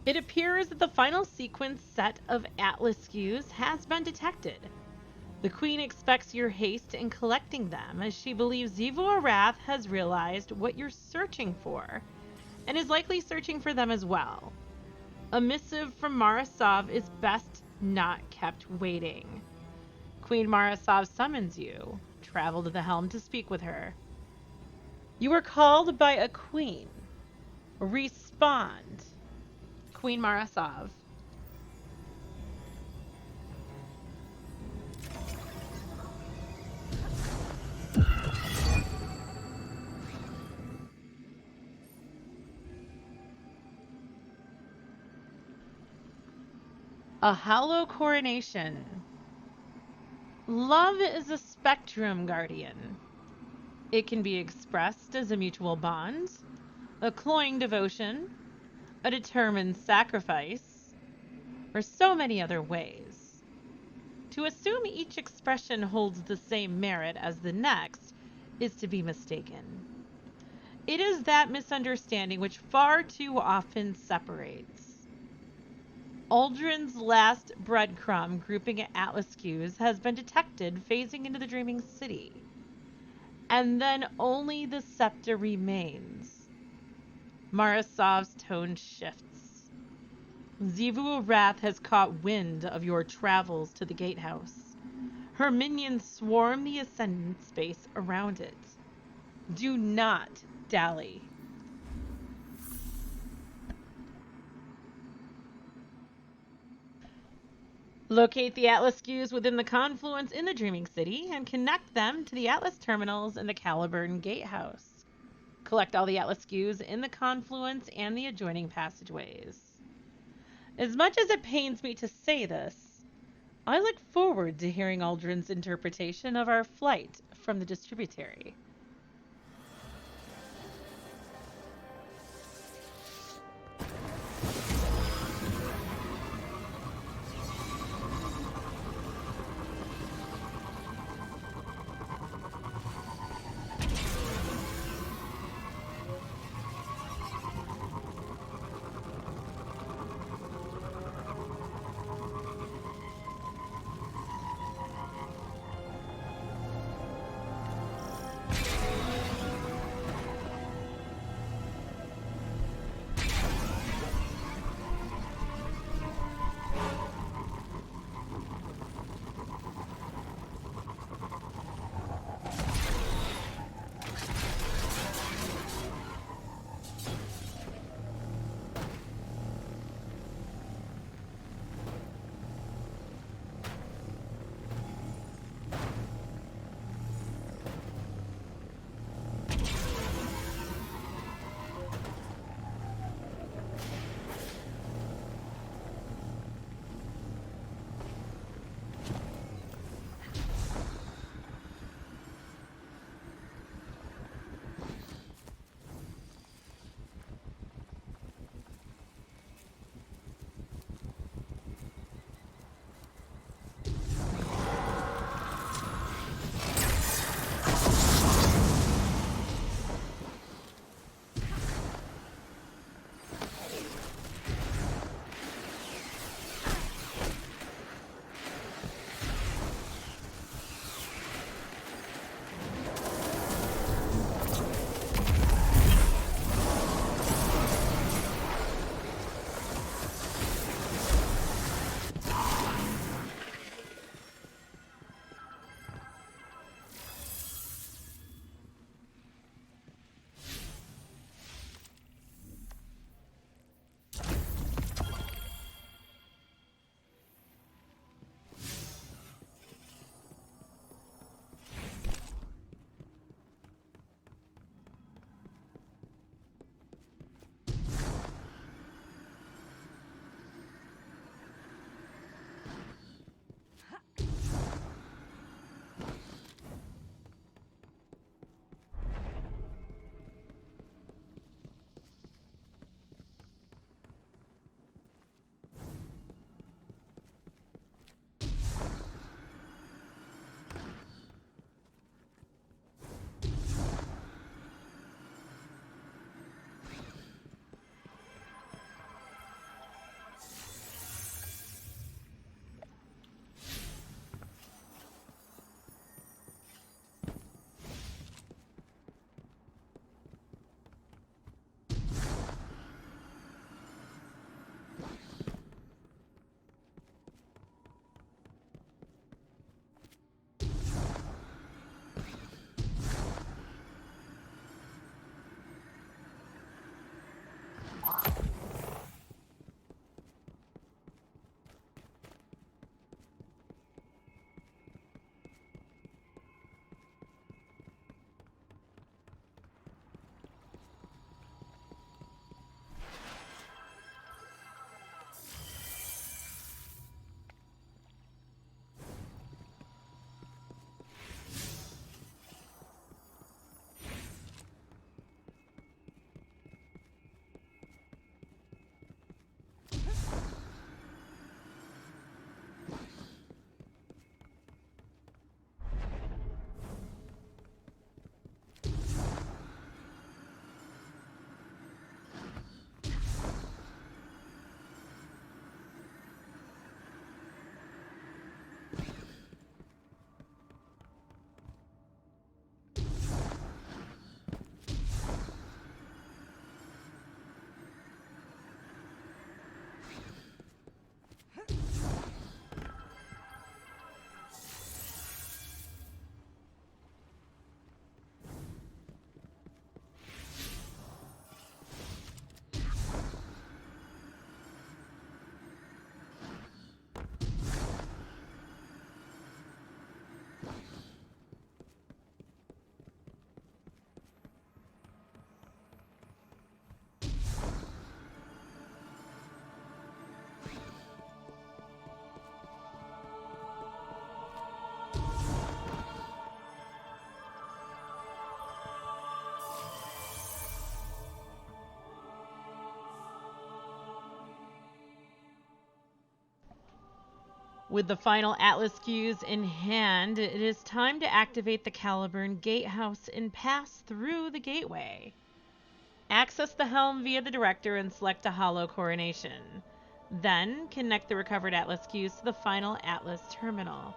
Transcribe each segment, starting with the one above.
It appears that the final sequence set of Atlas cues has been detected. The Queen expects your haste in collecting them, as she believes Zivu Arath has realized what you're searching for, and is likely searching for them as well. A missive from Marasov is best not kept waiting. Queen Marasov summons you. Travel to the helm to speak with her. You are called by a queen. Respond. Queen Marasov. A hollow coronation. Love is a spectrum, Guardian. It can be expressed as a mutual bond, a cloying devotion, a determined sacrifice, or so many other ways. To assume each expression holds the same merit as the next is to be mistaken. It is that misunderstanding which far too often separates. Aldrin's last breadcrumb grouping at Atlas cues has been detected phasing into the Dreaming City. And then only the Scepter remains. Marasov's tone shifts. Zivu Arath has caught wind of your travels to the gatehouse. Her minions swarm the ascendant space around it. Do not dally. Locate the Atlas cues within the confluence in the Dreaming City and connect them to the Atlas terminals in the Caliburn Gatehouse. Collect all the Atlas cues in the confluence and the adjoining passageways. As much as it pains me to say this, I look forward to hearing Aldrin's interpretation of our flight from the distributary. With the final Atlas fuse in hand, it is time to activate the Caliburn Gatehouse and pass through the gateway. Access the helm via the director and select a hollow Coronation. Then connect the recovered Atlas fuse to the final Atlas terminal.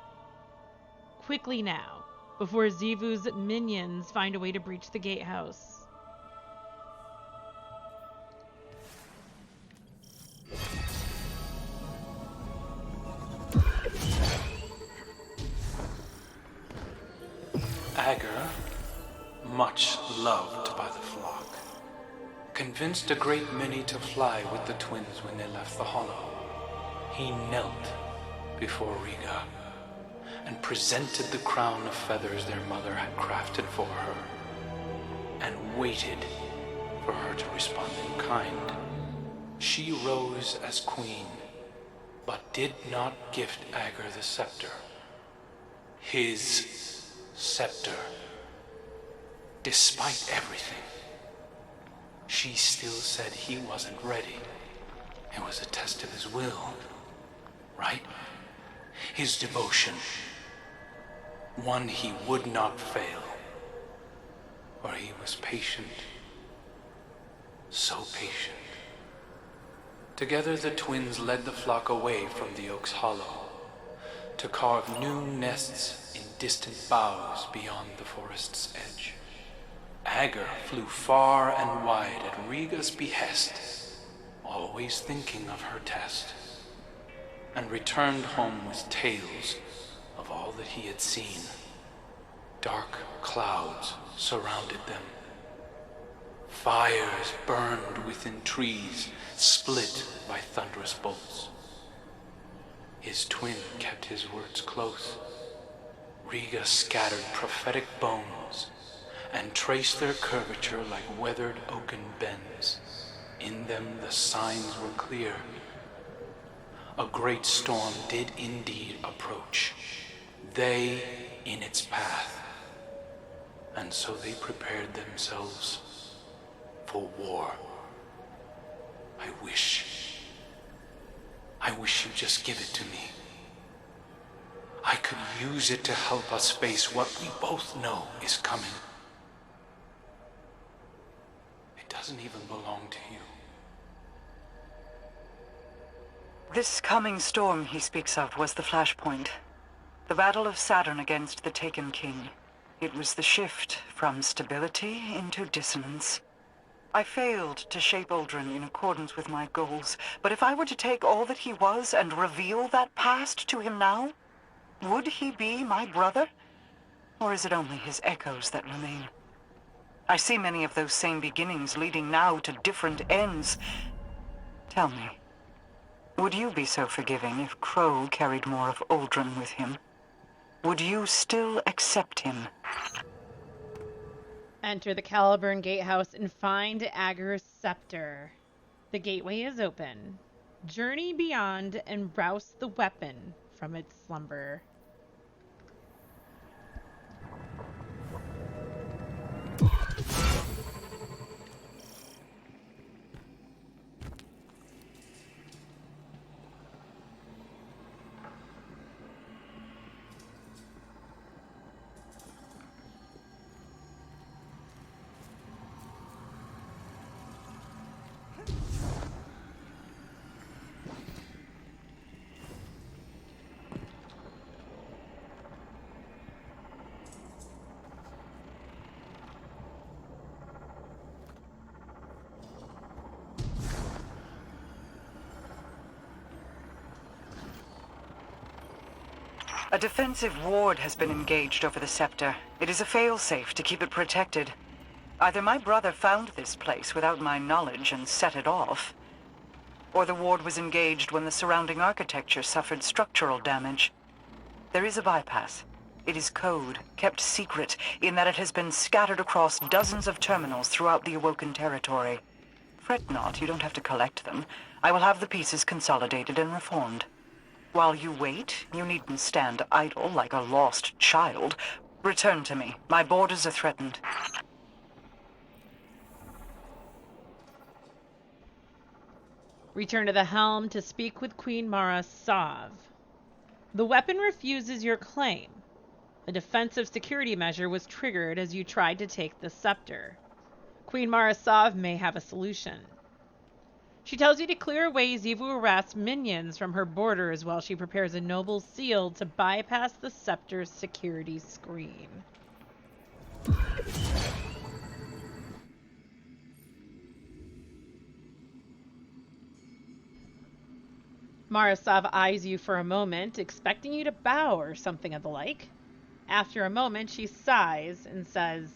Quickly now, before Xivu's minions find a way to breach the gatehouse. Ager, much loved by the flock, convinced a great many to fly with the twins when they left the hollow. He knelt before Riga and presented the crown of feathers their mother had crafted for her, and waited for her to respond in kind. She rose as queen, but did not gift Ager the scepter. His scepter. Despite everything, she still said he wasn't ready. It was a test of his will, right? His devotion. One he would not fail. For he was patient. So patient. Together the twins led the flock away from the oak's hollow to carve new nests in distant boughs beyond the forest's edge. Ager flew far and wide at Riga's behest, always thinking of her test, and returned home with tales of all that he had seen. Dark clouds surrounded them. Fires burned within trees, split by thunderous bolts. His twin kept his words close. Riga scattered prophetic bones and traced their curvature like weathered oaken bends. In them the signs were clear. A great storm did indeed approach, they in its path, and so they prepared themselves for war. I wish you'd just give it to me. I could use it to help us face what we both know is coming. It doesn't even belong to you. This coming storm he speaks of was the flashpoint. The battle of Saturn against the Taken King. It was the shift from stability into dissonance. I failed to shape Uldren in accordance with my goals, but if I were to take all that he was and reveal that past to him now, would he be my brother? Or is it only his echoes that remain? I see many of those same beginnings leading now to different ends. Tell me, would you be so forgiving if Crow carried more of Uldren with him? Would you still accept him? Enter the Caliburn Gatehouse and find Ager's Scepter. The gateway is open. Journey beyond and rouse the weapon from its slumber. A defensive ward has been engaged over the Scepter. It is a failsafe to keep it protected. Either my brother found this place without my knowledge and set it off, or the ward was engaged when the surrounding architecture suffered structural damage. There is a bypass. It is code, kept secret, in that it has been scattered across dozens of terminals throughout the Awoken territory. Fret not, you don't have to collect them. I will have the pieces consolidated and reformed. While you wait, you needn't stand idle like a lost child. Return to me. My borders are threatened. Return to the helm to speak with Queen Mara Sov. The weapon refuses your claim. A defensive security measure was triggered as you tried to take the scepter. Queen Mara Sov may have a solution. She tells you to clear away Xivu Arath's minions from her borders while she prepares a noble seal to bypass the scepter's security screen. Marasov eyes you for a moment, expecting you to bow or something of the like. After a moment, she sighs and says,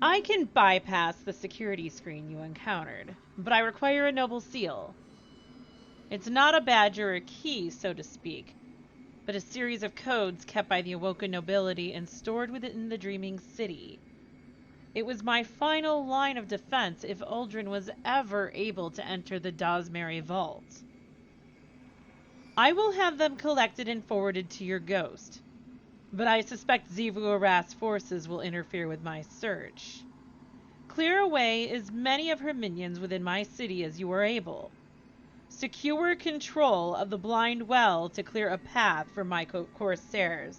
I can bypass the security screen you encountered, but I require a noble seal. It's not a badge or a key, so to speak, but a series of codes kept by the Awoken nobility and stored within the Dreaming City. It was my final line of defense if Uldren was ever able to enter the Dosmary Vault. I will have them collected and forwarded to your ghost, but I suspect Xivu Arath's forces will interfere with my search. Clear away as many of her minions within my city as you are able. Secure control of the Blind Well to clear a path for my corsairs.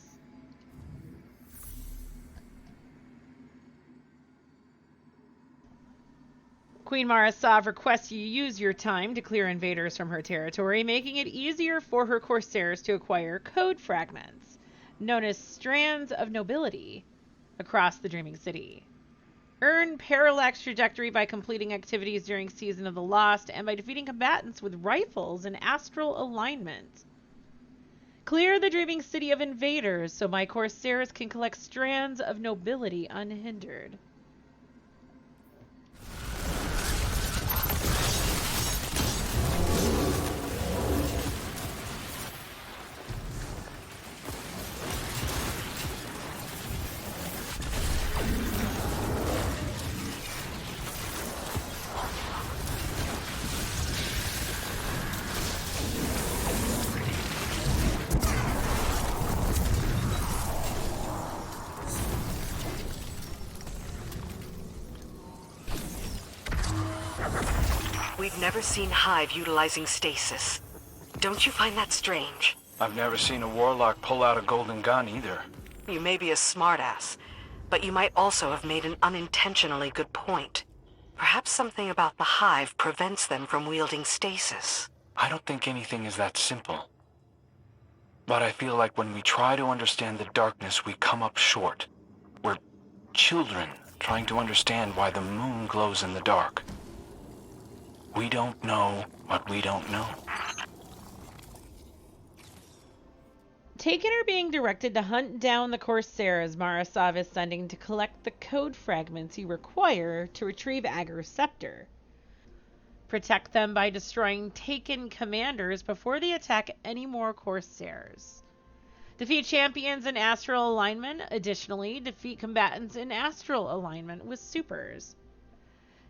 Queen Marasov requests you use your time to clear invaders from her territory, making it easier for her corsairs to acquire code fragments, known as strands of nobility, across the Dreaming City. Earn parallax trajectory by completing activities during Season of the Lost and by defeating combatants with rifles and astral alignment. Clear the Dreaming City of invaders so my corsairs can collect strands of nobility unhindered. We've never seen Hive utilizing stasis. Don't you find that strange? I've never seen a warlock pull out a golden gun either. You may be a smartass, but you might also have made an unintentionally good point. Perhaps something about the Hive prevents them from wielding stasis. I don't think anything is that simple. But I feel like when we try to understand the darkness, we come up short. We're children trying to understand why the moon glows in the dark. We don't know what we don't know. Taken are being directed to hunt down the Corsairs Marasov is sending to collect the code fragments you require to retrieve Ager's Scepter. Protect them by destroying Taken commanders before they attack any more Corsairs. Defeat champions in astral alignment. Additionally, defeat combatants in astral alignment with supers.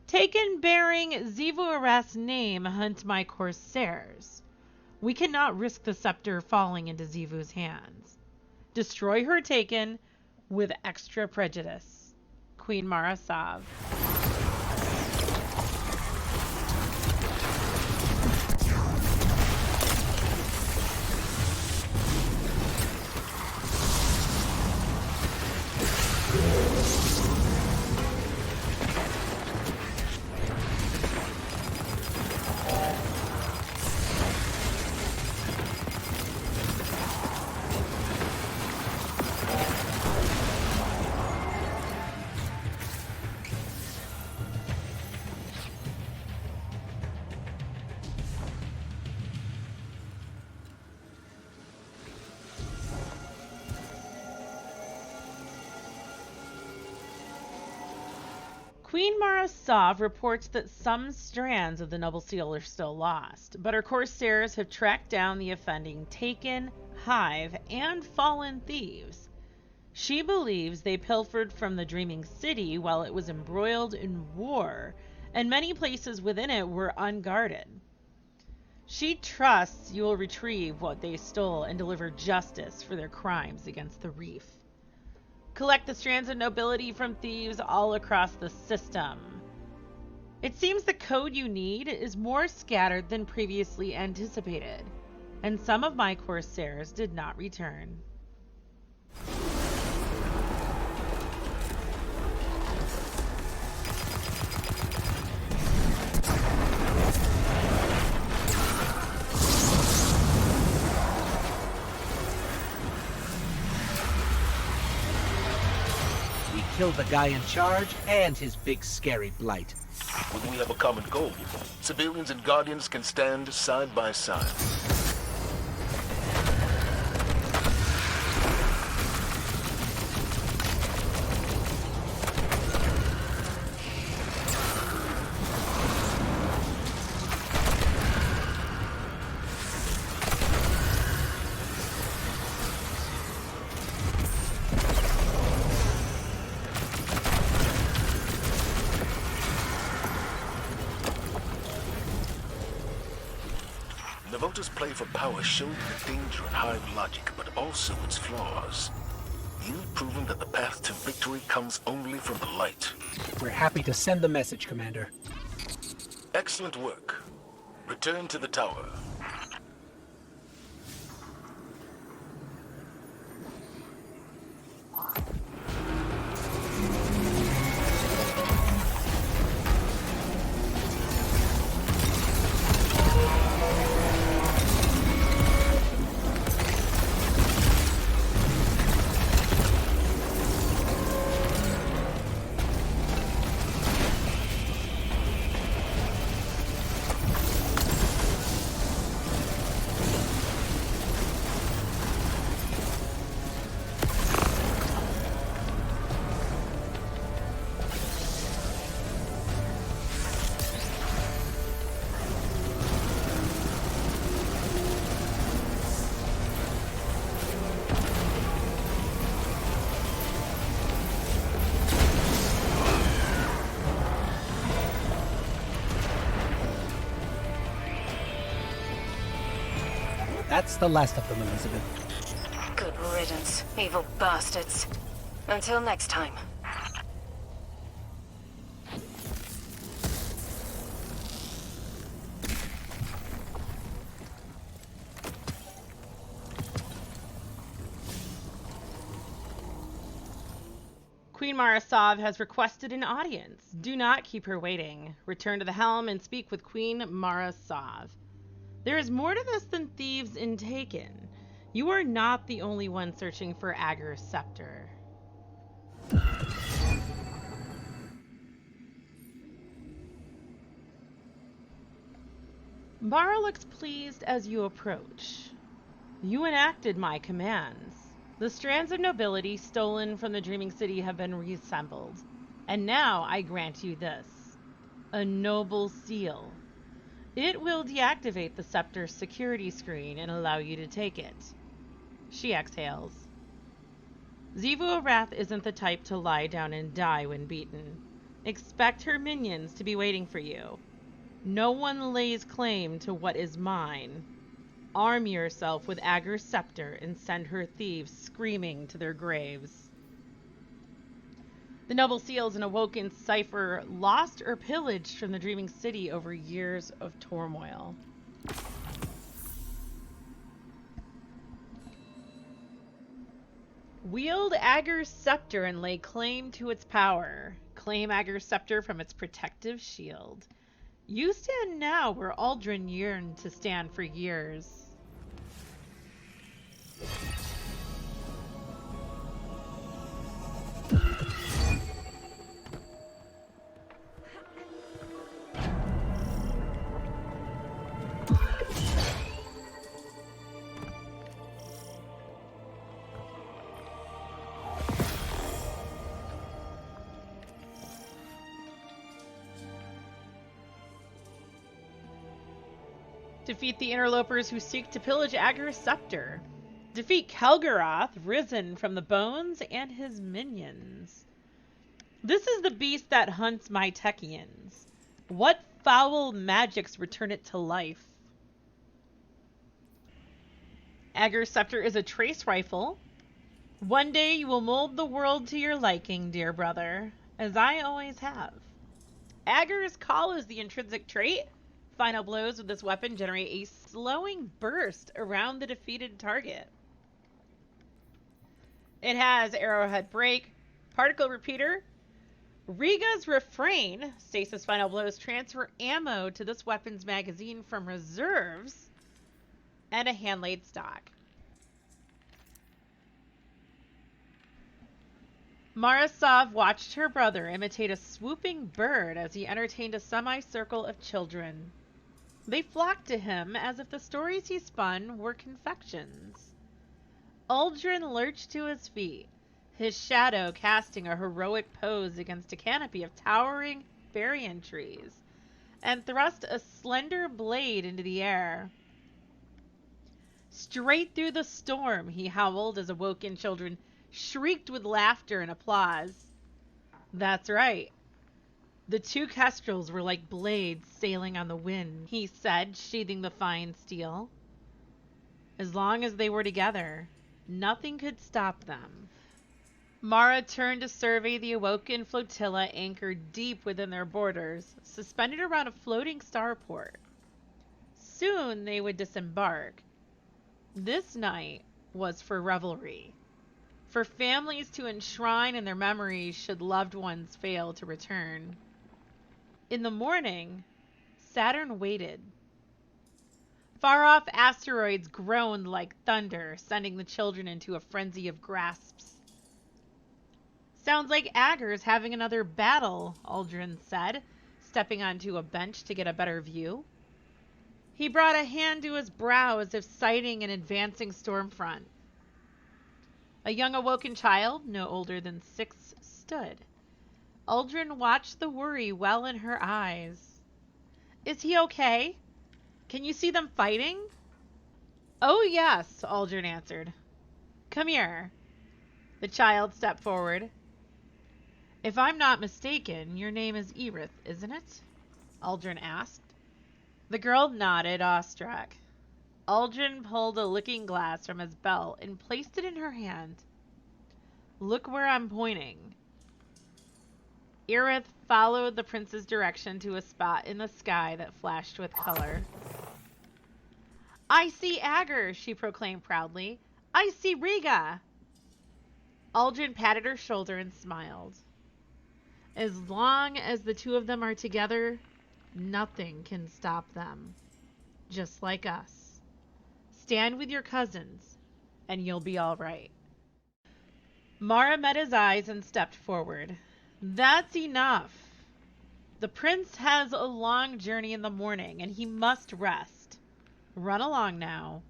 Taken bearing Zivu-Arath's name hunt my Corsairs. We cannot risk the scepter falling into Zivu's hands. Destroy her Taken with extra prejudice. Queen Marasov. Queen Marasov reports that some strands of the Noble Seal are still lost, but her Corsairs have tracked down the offending Taken, Hive, and fallen thieves. She believes they pilfered from the Dreaming City while it was embroiled in war, and many places within it were unguarded. She trusts you will retrieve what they stole and deliver justice for their crimes against the reef. Collect the strands of nobility from thieves all across the system. It seems the code you need is more scattered than previously anticipated, and some of my Corsairs did not return. Killed the guy in charge and his big scary blight. When we have a common goal, civilians and Guardians can stand side by side. Navota's play for power showed the danger in Hive logic, but also its flaws. You've proven that the path to victory comes only from the light. We're happy to send the message, Commander. Excellent work. Return to the tower. That's the last of them, Elizabeth. Good riddance, evil bastards. Until next time. Queen Marasov has requested an audience. Do not keep her waiting. Return to the helm and speak with Queen Marasov. There is more to this than thieves in Taken. You are not the only one searching for Ager's Scepter. Bara looks pleased as you approach. You enacted my commands. The strands of nobility stolen from the Dreaming City have been reassembled, and now I grant you this: a noble seal. It will deactivate the Scepter's security screen and allow you to take it. She exhales. Zivu Arath isn't the type to lie down and die when beaten. Expect her minions to be waiting for you. No one lays claim to what is mine. Arm yourself with Ager's scepter and send her thieves screaming to their graves. The noble seals, an awoken cipher lost or pillaged from the Dreaming City over years of turmoil. Wield Ager's scepter and lay claim to its power. Claim Ager's scepter from its protective shield. You stand now where Aldrin yearned to stand for years. Defeat the interlopers who seek to pillage Ager's scepter. Defeat Kelgaroth, risen from the bones, and his minions. This is the beast that hunts my Techians. What foul magics return it to life? Ager's scepter is a trace rifle. One day you will mold the world to your liking, dear brother, as I always have. Ager's call is the intrinsic trait. Final blows with this weapon generate a slowing burst around the defeated target. It has arrowhead break, particle repeater, Riga's refrain. Stasis final blows transfer ammo to this weapon's magazine from reserves, and a hand-laid stock. Marasov watched her brother imitate a swooping bird as he entertained a semicircle of children. They flocked to him as if the stories he spun were confections. Aldrin lurched to his feet, his shadow casting a heroic pose against a canopy of towering Varian trees, and thrust a slender blade into the air. Straight through the storm, he howled as awoken children shrieked with laughter and applause. That's right. The two kestrels were like blades sailing on the wind, he said, sheathing the fine steel. As long as they were together, nothing could stop them. Mara turned to survey the awoken flotilla anchored deep within their borders, suspended around a floating starport. Soon they would disembark. This night was for revelry, for families to enshrine in their memories should loved ones fail to return. In the morning, Saturn waited. Far-off asteroids groaned like thunder, sending the children into a frenzy of grasps. Sounds like Ager's having another battle, Aldrin said, stepping onto a bench to get a better view. He brought a hand to his brow as if sighting an advancing storm front. A young awoken child, no older than 6, stood. Aldrin watched the worry well in her eyes. Is he okay? Can you see them fighting? Oh yes, Aldrin answered. Come here. The child stepped forward. If I'm not mistaken, your name is Erith, isn't it? Aldrin asked. The girl nodded, awestruck. Aldrin pulled a looking glass from his belt and placed it in her hand. Look where I'm pointing. Erith followed the prince's direction to a spot in the sky that flashed with color. I see Ager, she proclaimed proudly. I see Riga. Aldrin patted her shoulder and smiled. As long as the two of them are together, nothing can stop them. Just like us. Stand with your cousins, and you'll be all right. Mara met his eyes and stepped forward. That's enough. The prince has a long journey in the morning, and he must rest. Run along now.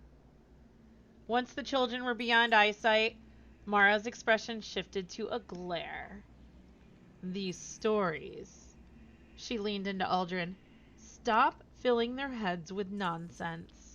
Once the children were beyond eyesight, Mara's expression shifted to a glare. These stories. She leaned into Aldrin. Stop filling their heads with nonsense.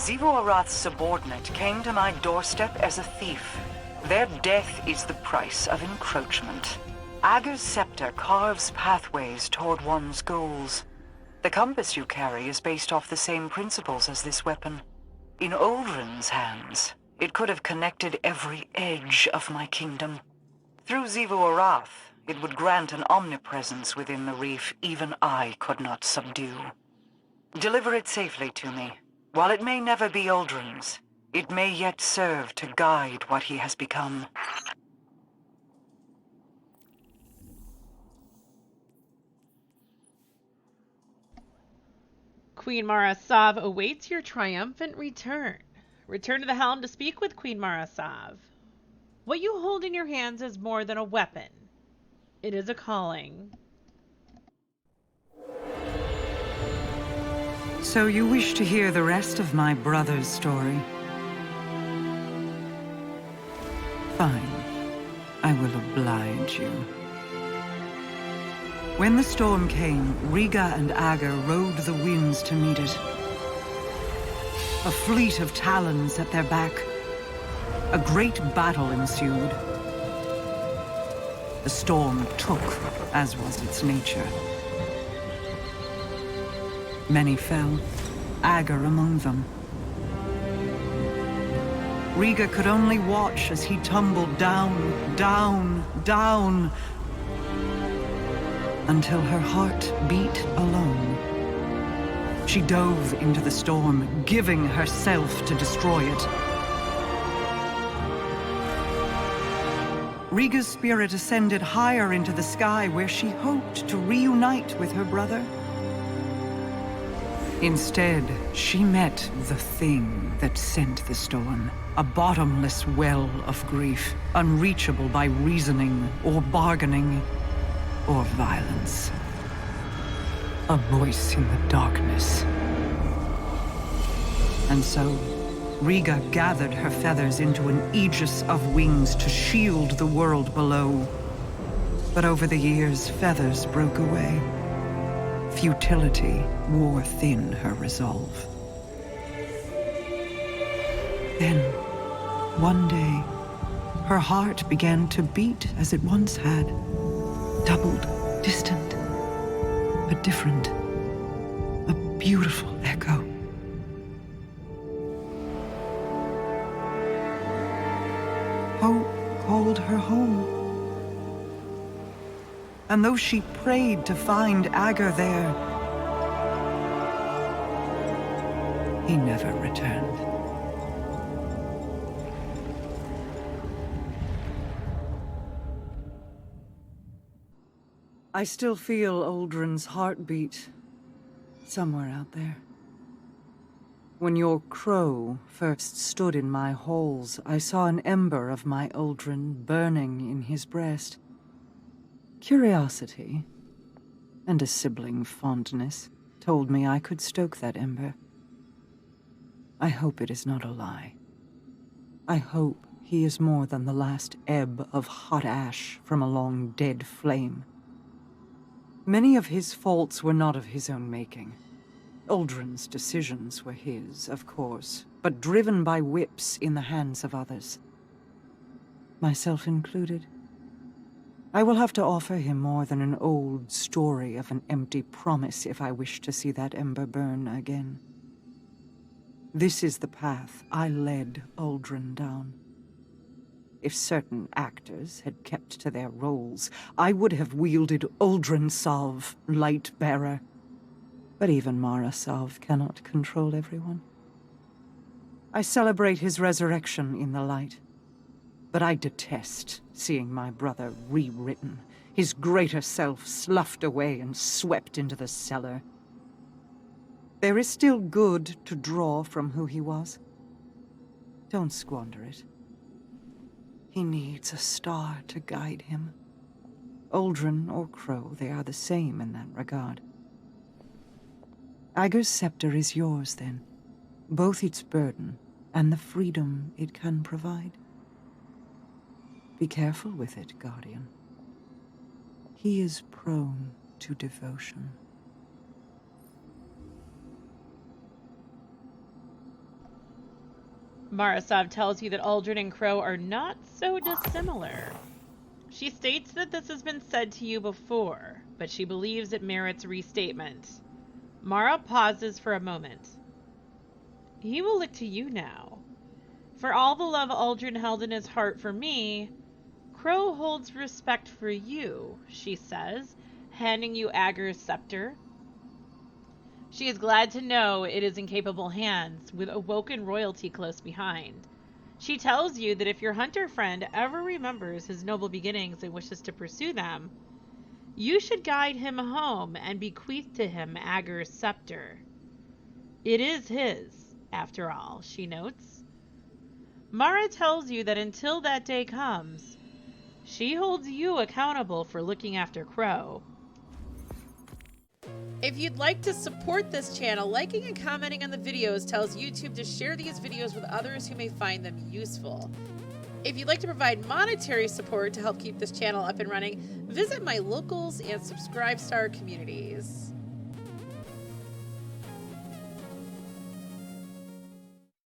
Zivo Arath's subordinate came to my doorstep as a thief. Their death is the price of encroachment. Ager's scepter carves pathways toward one's goals. The compass you carry is based off the same principles as this weapon. In Aldrin's hands, it could have connected every edge of my kingdom. Through Zivo Arath, it would grant an omnipresence within the reef even I could not subdue. Deliver it safely to me. While it may never be Aldrin's, it may yet serve to guide what he has become. Queen Mara Sav awaits your triumphant return. Return to the helm to speak with Queen Mara Sav. What you hold in your hands is more than a weapon. It is a calling. So you wish to hear the rest of my brother's story? Fine. I will oblige you. When the storm came, Riga and Ager rode the winds to meet it. A fleet of talons at their back. A great battle ensued. The storm took, as was its nature. Many fell, Ager among them. Riga could only watch as he tumbled down, down, down, until her heart beat alone. She dove into the storm, giving herself to destroy it. Riga's spirit ascended higher into the sky, where she hoped to reunite with her brother. Instead, she met the thing that sent the storm. A bottomless well of grief, unreachable by reasoning or bargaining or violence. A voice in the darkness. And so, Riga gathered her feathers into an aegis of wings to shield the world below. But over the years, feathers broke away. Futility wore thin her resolve. Then, one day, her heart began to beat as it once had. Doubled, distant, but different. A beautiful echo. Hope called her home. And though she prayed to find Ager there, he never returned. I still feel Uldren's heartbeat somewhere out there. When your crow first stood in my halls, I saw an ember of my Uldren burning in his breast. Curiosity, and a sibling fondness, told me I could stoke that ember. I hope it is not a lie. I hope he is more than the last ebb of hot ash from a long dead flame. Many of his faults were not of his own making. Uldren's decisions were his, of course, but driven by whips in the hands of others. Myself included. I will have to offer him more than an old story of an empty promise if I wish to see that ember burn again. This is the path I led Uldren down. If certain actors had kept to their roles, I would have wielded Uldren Salve, Light-Bearer. But even Mara Salve cannot control everyone. I celebrate his resurrection in the light. But I detest seeing my brother rewritten, his greater self sloughed away and swept into the cellar. There is still good to draw from who he was. Don't squander it. He needs a star to guide him. Uldren or Crow, they are the same in that regard. Ager's scepter is yours, then. Both its burden and the freedom it can provide. Be careful with it, Guardian. He is prone to devotion. Marasov tells you that Uldren and Crow are not so dissimilar. She states that this has been said to you before, but she believes it merits restatement. Mara pauses for a moment. He will look to you now. For all the love Uldren held in his heart for me, Crow holds respect for you, she says, handing you Ager's scepter. She is glad to know it is in capable hands, with awoken royalty close behind. She tells you that if your hunter friend ever remembers his noble beginnings and wishes to pursue them, you should guide him home and bequeath to him Ager's scepter. It is his, after all, she notes. Mara tells you that until that day comes, she holds you accountable for looking after Crow. If you'd like to support this channel, liking and commenting on the videos tells YouTube to share these videos with others who may find them useful. If you'd like to provide monetary support to help keep this channel up and running, visit my locals and Subscribe Star communities.